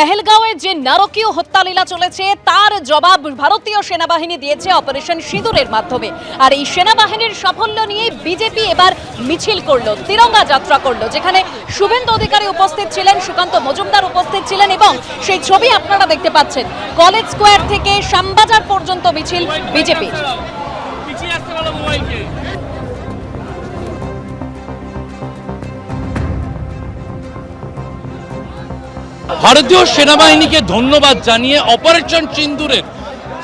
পেহেলগাঁওয়ে যে নারকীয় হত্যালীলা চলেছে তার জবাব ভারতীয় সেনাবাহিনী দিয়েছে অপারেশন সিঁদুরের মাধ্যমে। আর এই সেনাবাহিনীর সাফল্য নিয়ে বিজেপি এবার মিছিল করলো, তিরঙ্গা যাত্রা করলো, যেখানে শুভেন্দু অধিকারী উপস্থিত ছিলেন, সুকান্ত মজুমদার উপস্থিত ছিলেন এবং সেই ছবি আপনারা দেখতে পাচ্ছেন। কলেজ স্কোয়ার থেকে শ্যামবাজার পর্যন্ত মিছিল বিজেপির। ভারতীয় সেনাবাহিনীকে ধন্যবাদ জানিয়ে অপারেশন সিন্দুরের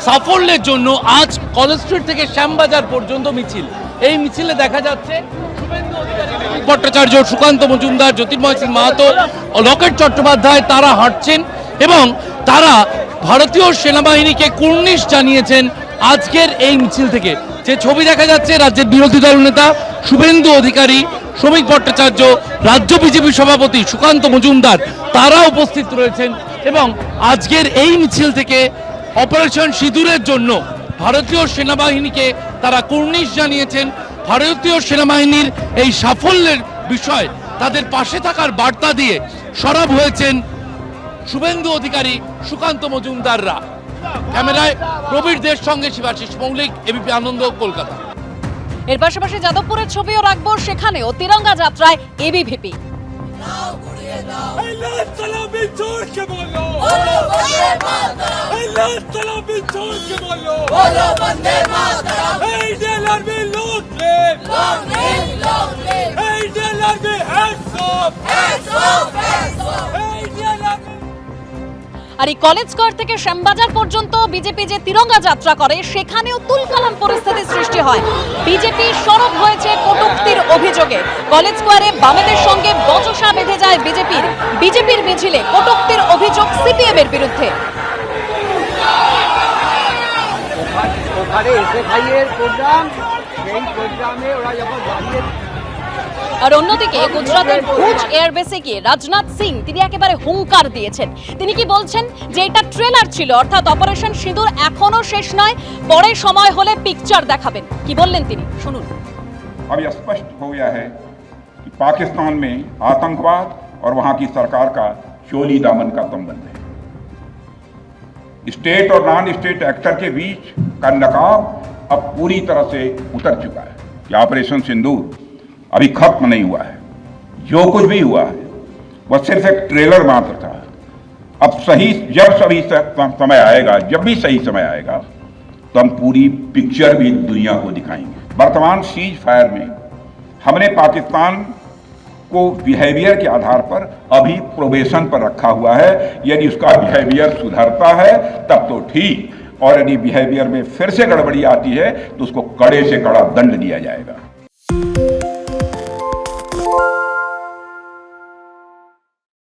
সাফল্যের জন্য আজ কলেজ স্ট্রিট থেকে শ্যামবাজার পর্যন্ত মিছিল। এই মিছিলে দেখা যাচ্ছে শুভেন্দু অধিকারী, ভট্টাচার্য, সুকান্ত মজুমদার, জ্যোতির্ময় সিং মাহাতো, লকেট চট্টোপাধ্যায় তারা হাঁটছেন এবং তারা ভারতীয় সেনাবাহিনীকে কুর্নিশ জানিয়েছেন আজকের এই মিছিল থেকে। যে ছবি দেখা যাচ্ছে, রাজ্যের বিরোধী দল নেতা শুভেন্দু অধিকারী, শ্রমিক ভট্টাচার্য, রাজ্য বিজেপি সভাপতি সুকান্ত মজুমদার তারা উপস্থিত রয়েছেন এবং আজকের এই মিছিল থেকে অপারেশন সিঁদুরের জন্য ভারতীয় সেনাবাহিনীকে তারা কুর্নিশ জানিয়েছেন। ভারতীয় সেনাবাহিনীর এই সাফল্যের বিষয় তাদের পাশে থাকার বার্তা দিয়ে সরব হয়েছেন শুভেন্দু অধিকারী, সুকান্ত মজুমদাররা। ক্যামেরায় প্রবীর দের সঙ্গে শিবাশিস মৌলিক, এবিপি আনন্দ, কলকাতা। এর পাশাপাশি যাদবপুরের ছবিও রাখবো, সেখানেও তিরঙ্গা যাত্রায় এবিভিপি। আর এই কলেজ স্কোয়ার থেকে শ্যামবাজার পর্যন্ত বিজেপি যে তিরঙ্গা যাত্রা করে সেখানেও তুলকালাম পরিস্থিতির সৃষ্টি হয়। বিজেপি সরব হয়েছে কটূক্তির অভিযোগে। কলেজ স্কোয়ারে বামেদের সঙ্গে বচসা বেঁধে যায় বিজেপির মিছিলে কটূক্তির অভিযোগ সিপিএম এর বিরুদ্ধে। আর অন্যদিকে গুজরাটের ভুজ এয়ারবেসে গিয়ে রাজনাথ সিং তিনি একেবারে হুঙ্কার দিয়েছেন। তিনি কি বলছেন যে এটা ট্রেলার ছিল, অর্থাৎ অপারেশন সিঁদুর এখনো শেষ নয়, পরে সময় হলে পিকচার দেখাবেন। কি বললেন তিনি, শুনুন। अब यह स्पष्ट हो गया है कि पाकिस्तान में आतंकवाद और वहां की सरकार का चोली दामन का संबंध है। स्टेट और नॉन स्टेट एक्टर के बीच का नकाब अब पूरी तरह से उतर चुका है। कि ऑपरेशन सिंदूर अभी खत्म नहीं हुआ है। जो कुछ भी हुआ है वह सिर्फ एक ट्रेलर मात्र था। अब जब समय आएगा, जब भी सही समय आएगा तो हम पूरी पिक्चर भी दुनिया को दिखाएंगे। वर्तमान सीज फायर में हमने पाकिस्तान को बिहेवियर के आधार पर अभी प्रोबेशन पर रखा हुआ है। यदि उसका बिहेवियर सुधरता है तब तो ठीक, और यदि बिहेवियर में फिर से गड़बड़ी आती है तो उसको कड़े से कड़ा दंड दिया जाएगा।